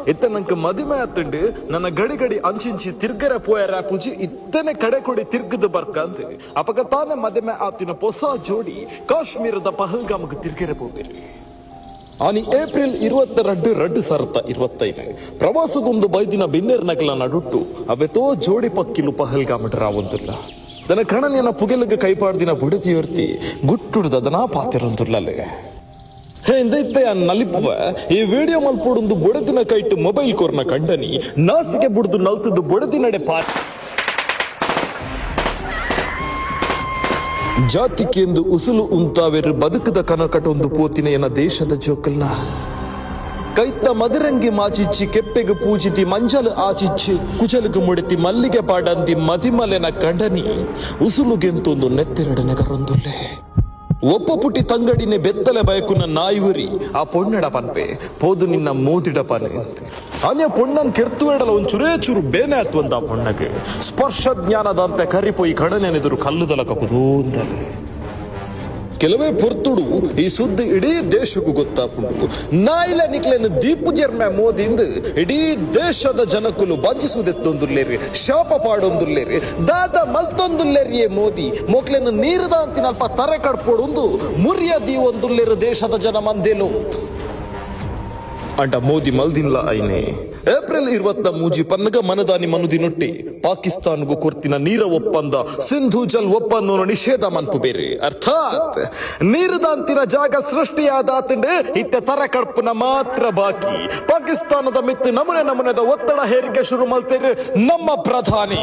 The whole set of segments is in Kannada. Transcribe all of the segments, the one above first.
ಇತ್ತ ನಂಕ ಮದುವೆ ಆತಂಡು ನನ್ನ ಗಡಿ ಗಡಿ ಅಂಚಿಂಚಿ ತಿರ್ಗರೆ ಪೋಯರ ಪೂಜಿ ಇತ್ತನೆ ಕಡೆ ಕೊಡಿ ತಿರ್ಗದು ಬರ್ಕಂತ ಅಪಕ ತಾನೇ ಮದುವೆ ಆತಿನ ಹೊಸ ಜೋಡಿ ಕಾಶ್ಮೀರದ ಪಹಲ್ಗಾಮಕ್ಕೆ ತಿರ್ಗರೆ ಹೋಗ್ಬೇರಿ. ಆನಿ ಏಪ್ರಿಲ್ 22 ಪ್ರವಾಸಗೊಂದು ಬೈದಿನ ಬಿನ್ನೇರ್ ನಗಲ ನಡುಟ್ಟು ಅವೆತೋ ಜೋಡಿ ಪಕ್ಕಿಲು ಪಹಲ್ಗಾಮಡ್ ರಾವಂದುಲ್ಲ ದನ ಕಣನಿಯನ ಪುಗೆಲಗ ಕೈಪಾಡ್ದಿನ ಬುಡತಿಯರ್ತಿ ಗುಟ್ಟುಡ್ದ ದನ ಪಾತಿರಂದುಲ್ಲೇ ಹಿಂದೈತೆ ನಲಿಪುವ ಈ ವಿಡಿಯೋ ಮಲ್ಪೊಡೊಂದು ಬೊಡದಿನ ಕೈಟ್ಟು ಮೊಬೈಲ್ ಕೋರ್ನ ಕಂಡನಿ ನಾಸಿಗೆ ಬುಡ್ದು ನಲ್ತದ್ದು ಬೊಡದಿನಡೆ ಜಾತಿಕೆಂದು ಉಸುಲು ಉಂತಾವೆರು ಬದುಕದ ಕನಕಟೊಂದು ಪೋತಿನ ಎನ್ನ ದೇಶದ ಜೋಕಲ್ನ ಕೈತ ಮದರಂಗಿ ಮಾಚಿಚ್ಚಿ ಕೆಪ್ಪೆಗೆ ಪೂಜಿತಿ ಮಂಜಲು ಆಚಿಚ್ಚಿ ಕುಚಲುಗು ಮುಡಿತಿ ಮಲ್ಲಿಗೆ ಪಾಡಂದಿ ಮದಿಮಲೆನ ಕಂಡನಿ ಉಸುಲುಗೆಂತೊಂದು ನೆತ್ತೆರಡು ನಗರೊಂದುಲ್ಲೆ ಒಪ್ಪ ಪುಟಿ ತಂಗಡಿನೇ ಬೆತ್ತಲೆ ಬಯಕುನ ನಾಯುವರಿ ಆ ಪೊಣ್ಣಡ ಪನ್ಪೆ ಪೋದು ನಿನ್ನ ಮೋದಿಡ ಪನೆ ಅನ್ಯ ಪೊಣ್ಣನ್ ಕೆರ್ತುವೆಡಲ ಒಂಚೂರೇ ಚೂರು ಬೇನೆ ಆತ್ವಂತ ಆ ಪೊಣ್ಣಗೆ ಸ್ಪರ್ಶ ಜ್ಞಾನದಂತೆ ಕರಿಪೋಯಿ ಕಡನೆನೆದುರು ಕಲ್ಲುದಲಕ ಕುದೋಂದಲೆ ಕೆಲವೇ ಪೊರ್ತುಡು ಈ ಸುದ್ದಿ ಇಡೀ ದೇಶಕ್ಕೂ ಗೊತ್ತಾಪುಂಡು ನಾಯಿಲ ನಿಕ್ಲೆನು ದೀಪು ಜರ್ಮೆ ಮೋದಿಂದ ಇಡೀ ದೇಶದ ಜನಕ್ಕುಲು ಬಂಜಿಸುವುದೆತ್ತೊಂದುಲ್ಲೇರಿ ಶಾಪ ಪಾಡೊಂದುಲ್ಲೇರಿ ದಾದ ಮಲ್ತೊಂದುಲ್ಲೇರಿಯೇ ಮೋದಿ ಮೊಕ್ಲೆನು ನೀರದ ಅಂತಿನಲ್ಪ ತರೆ ಕಡ್ಪೊಡೊಂದು ಮುರಿಯದಿ ಒಂದುಲ್ಲೇರು ದೇಶದ ಜನ ಮಂದೇಲು ಅಂಟ ಮೋದಿ ಮಲ್ದಿನ್ಲ ಐನೆ ಏಪ್ರಿಲ್ 23 ಪನ್ನಗ ಮನದಾನಿ ಮನುದಿನೊಟ್ಟಿ ಪಾಕಿಸ್ತಾನ್ಗೂ ಕೊರ್ತಿನ ನೀರ ಒಪ್ಪಂದ ಸಿಂಧು ಜಲ್ ಒಪ್ಪಂದ ನಿಷೇಧ ಮನ್ಪು ಬೇರೆ ಅರ್ಥಾತ್ ನೀರದಂತಿನ ಜಾಗ ಸೃಷ್ಟಿಯಾದಾತಂಡೆ ಇತ್ತೆ ತರ ಕಡ್ಪುನ ಮಾತ್ರ ಬಾಕಿ ಪಾಕಿಸ್ತಾನದ ಮಿತ್ತು ನಮುನೆದ ಒತ್ತಡ ಹೇರಿಕೆ ಶುರು ಮಲ್ತೇರು ನಮ್ಮ ಪ್ರಧಾನಿ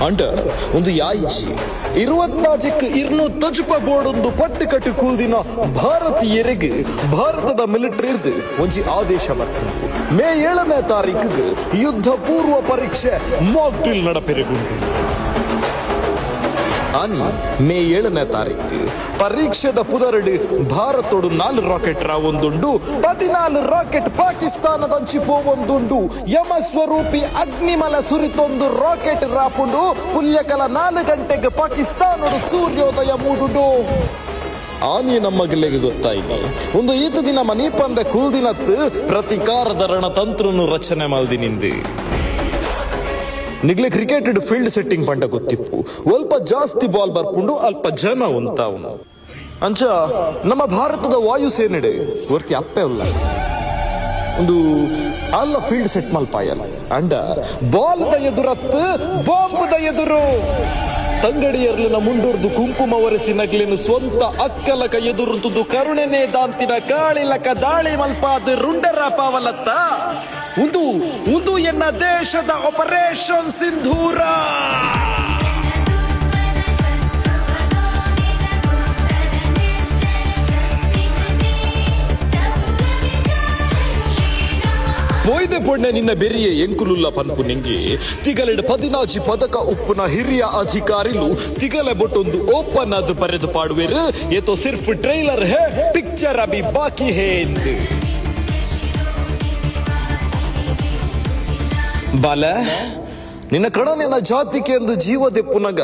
ಅಂಡ ಒಂದು ಯಾಯಿಜಿ 24 ತಜುಪ ಬೋರ್ಡ್ ಒಂದು ಪಟ್ಟು ಕಟ್ಟು ಕೂಲ್ದಿನ ಭಾರತೀಯರಿಗೆ ಭಾರತದ ಮಿಲಿಟರಿ ಒಂಜಿ ಆದೇಶ ಬರ್ತುಂಟು ಮೇ 7ನೇ ತಾರೀಕಿಗೆ ಯುದ್ಧ ಪೂರ್ವ ಪರೀಕ್ಷೆ ಮಾಕ್ ಡ್ರಿಲ್ ನಡಪೆರೆಗೊಂಡು ಆನಿ ಮೇ 7ನೇ ತಾರೀಕು ಪರೀಕ್ಷೆದ ಪುದರಡು ಭಾರತೋಡು 4 ರಾಕೆಟ್ ರಾವೊಂದುಂಡು 14 ರಾಕೆಟ್ ಪಾಕಿಸ್ತಾನದಂಚಿ ಪೋವೊಂದುಂಡು ಯಮ ಸ್ವರೂಪಿ ಅಗ್ನಿಮಲ ಸುರಿತೊಂದು ರಾಕೆಟ್ ರಾಪುಂಡು ಪುಲ್ಯಕಲ 4 ಗಂಟೆಗೆ ಪಾಕಿಸ್ತಾನೋಡು ಸೂರ್ಯೋದಯ ಮೂಡುಡು ಆನಿ ನಮ್ಮ ಗೆಲ್ಲೆಗೆ ಗೊತ್ತಾಯ್ತು ಒಂದು ಈತ ದಿನ ಮನೀಪಂದ ಕೂಲ್ದಿನತ್ತು ಪ್ರತಿಕಾರದ ರಣತಂತ್ರನು ರಚನೆ ಮಲ್ದಿನಿಂದ ನಿಗ್ಲೆ ಕ್ರಿಕೆಟ್ ಫೀಲ್ಡ್ ಸೆಟ್ಟಿಂಗ್ ಪಂಡ ಗೊತ್ತಿಪ್ಪು ಸ್ವಲ್ಪ ಜಾಸ್ತಿ ಬಾಲ್ ಬರ್ಪುಂಡು ಅಲ್ಪ ಜನ ಉಂತಾವನು ಅಂಚ ನಮ್ಮ ಭಾರತದ ವಾಯುಸೇನೆಡೆ ವರ್ತಿ ಅಪ್ಪೆ ಅಲ್ಲ ಒಂದು ಅಲ್ಲ ಫೀಲ್ಡ್ ಸೆಟ್ ಮಲ್ಪಾಯಲ್ಲ ಅಂಡ ಬಾಲ್ ದ ಎದುರತ್ತು ಬಾಂಬ್ ದ ಎದುರು ತಂಗಡಿಯರ್ಲಿನ ಮುಂಡೂರ್ದು ಕುಂಕುಮ ಒರೆಸಿ ನಗ್ಲಿನ ಸ್ವಂತ ಅಕ್ಕಲಕ ಎದುರುಂತುದು ಕರುಣೆನೇ ದಾಂತಿನ ಕಾಳಿಲಕ ದಾಳಿ ಮಲ್ಪಾದ ರುಂಡರ ಪಾವಲತ್ತ ಒಂದು ಎನ್ನ ದೇಶದ ಆಪರೇಷನ್ ಸಿಂಧೂರ ಪೋಯ್ದೆ ಪೊಣ್ಣೆ ನಿನ್ನ ಬೆರಿಯೆ ಎಂಕುಲುಲ್ಲ ಪನ್ಪು ನಿಂಗೆ ತಿಗಲೆಡ್ 14 ಪದಕ ಉಪ್ಪುನ ಹಿರಿಯ ಅಧಿಕಾರಿಲು ತಿಗಲೆ ಬೊಟ್ಟೊಂದು ಓಪನ್ ಅದು ಬರೆದು ಪಾಡುವೆರು ಏತೋ ಸಿರ್ಫ್ ಟ್ರೈಲರ್ ಹೇ ಪಿಕ್ಚರ್ ಅಭಿ ಬಾಕಿ ಹೇ ಎಂದು ಬಾಲ ನಿನ್ನ ಕಡನಿನ ಜಾತಿಗೆ ಎಂದು ಜೀವ ದೆಪ್ಪುನಗ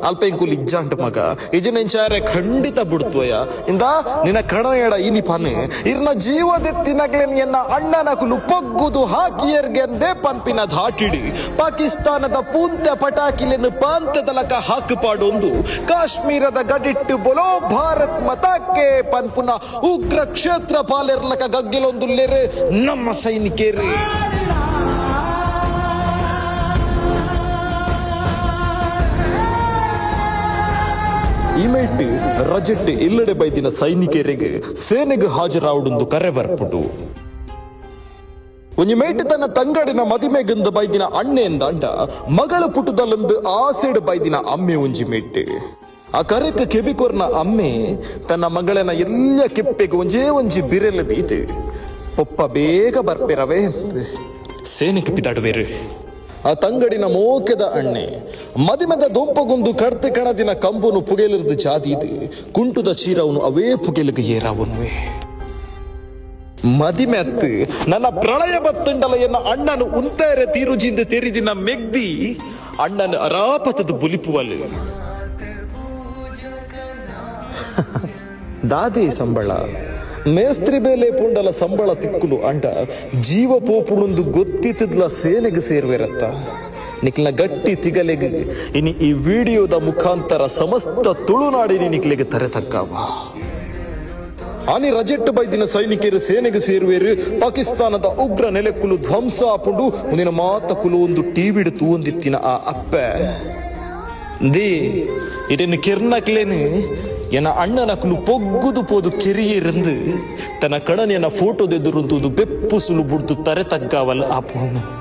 ಅಲ್ಪ ಎಂಕುಲ್ ಇಜ್ಜಾಂಟ ಮಗ ಇಜನೆಂಚಾರೆ ಖಂಡಿತ ಬಿಡ್ತೋಯ ಇಂದ ನಿನ್ನ ಕಡನೆಯಡ ಇನಿ ಪಾನೆ ಇರ್ನ ಜೀವ ದೆತ್ತಿನಗ್ಲೆನ್ ಎನ್ನ ಅಣ್ಣನಕುಲು ಪಗ್ಗುದು ಹಾಕಿಯರ್ಗೆಂದೇ ಪನ್ಪಿನ ಧಾಟಿಡಿ ಪಾಕಿಸ್ತಾನದ ಪೂಂತೆ ಪಟಾಕಿಲೆನು ಪಾಂತದಲಕ ಹಾಕುಪಾಡೊಂದು ಕಾಶ್ಮೀರದ ಗಡಿಟ್ಟು ಬೊಲೋ ಭಾರತ್ ಮತಕ್ಕೆ ಪನ್ಪುನ ಉಗ್ರ ಕ್ಷೇತ್ರ ಪಾಲೆರ್ಲಕ ಗಗ್ಗೆಲೊಂದುಲ್ಲೇರೆ ನಮ್ಮ ಸೈನಿಕೇರಿ ಇಮೇಟ್ ರಜೆಟ್ ಇಲ್ಲಡೆ ಬೈದಿನ ಸೈನಿಕರಿಗೆ ಸೇನೆಗೆ ಹಾಜರಾವುದೊಂದು ಕರೆ ಬರ್ಪುಡು ಒಂಜಿ ಮೇಟ್ ತನ್ನ ತಂಗಡಿನ ಮದಿಮೆಗಂದ ಬೈದಿನ ಅಣ್ಣೆಂದ ಅಂಡ ಮಗಳ ಪುಟದಲ್ಲೊಂದು ಆಸೆಡ್ ಬೈದಿನ ಅಮ್ಮೆ ಒಂಜಿ ಮೇಟ್ ಆ ಕರೆಕ ಕೆಬಿಕೊರ್ನ ಅಮ್ಮೆ ತನ್ನ ಮಗಳನ ಎಲ್ಲ ಕೆಪ್ಪೆಗೆ ಒಂಜಿ ಬಿರೆಲ್ಲ ಬೀತೆ ಪೊಪ್ಪ ಬೇಗ ಬರ್ಪೆರವೇ ಸೇನೆಗೆ ಪಿದಾಡುವೇರು ಆ ತಂಗಡಿನ ಮೋಕೆದ ಅಣ್ಣೆ ಮದಿಮೆದ ದೊಂಪಗೊಂದು ಕಡ್ತೆ ಕಣದಿನ ಕಂಬನು ಪುಗೆಲಿರ್ದು ಜಾದೀದು ಕುಂಟುದ ಚೀರವನು ಅವೇ ಪುಗೆಲಿಗೆ ಏರಾವನುವೆ ಮದಿಮೆ ಅತ್ತು ನನ್ನ ಪ್ರಳಯ ಬತ್ತಂಡಲ ಎನ್ನ ಅಣ್ಣನು ಉಂತೇರೆ ತೀರುಜಿಂದ ತೆರಿದಿನ ಮೆಗ್ದಿ ಅಣ್ಣನ ಅರಾಪತದ ಬುಲಿಪುವಲ್ ದಾದಿ ಸಂಬಳ ಮೇಸ್ತ್ರಿ ಬೇಲೆ ಪುಂಡಲ ಸಂಬಳ ತಿಕ್ಕುಲು ಅಂಡ ಜೀವ ಪೋಪುಣೊಂದು ಗೊತ್ತಿತ್ತದ್ಲ ಸೇನೆಗೆ ಸೇರ್ವೇರತ್ತ ನಿಕ್ಲ ಗಟ್ಟಿ ತಿಗಲೆಗೆ ಇನಿ ಈ ವಿಡಿಯೋದ ಮುಖಾಂತರ ಸಮಸ್ತ ತುಳುನಾಡಿನ ನಿಕ್ಲೆಗೆ ತರೆತಕ್ಕಾವ ಆನಿ ರಜೆಟ್ ಬೈದಿನ ಸೈನಿಕರು ಸೇನೆಗೆ ಸೇರುವೇರು ಪಾಕಿಸ್ತಾನದ ಉಗ್ರ ನೆಲೆಕ್ಕುಲು ಧ್ವಂಸ ಆಪುಂಡು ಮುಂದಿನ ಮಾತಕುಲು ಒಂದು ಟಿವಿಡು ತೂಂದಿತ್ತಿನ ಆ ಅಪ್ಪೆ ದಿ ಇದನ್ನು ಕಿರ್ನಕ್ಲೇನು ಎನ್ನ ಅಣ್ಣನಕುಲು ಪೊಗ್ಗುದು ಪೋದು ಕೆರಿಯಿರಂದು ತನ್ನ ಕಣನೆಯನ್ನ ಫೋಟೋದೆದುರುಂತುದು ಬೆಪ್ಪು ಸುಲು ಬುಡ್ದು ತರೆ ತಗ್ಗಾವಲ್ಲ ಆ ಪುಣ್ಣು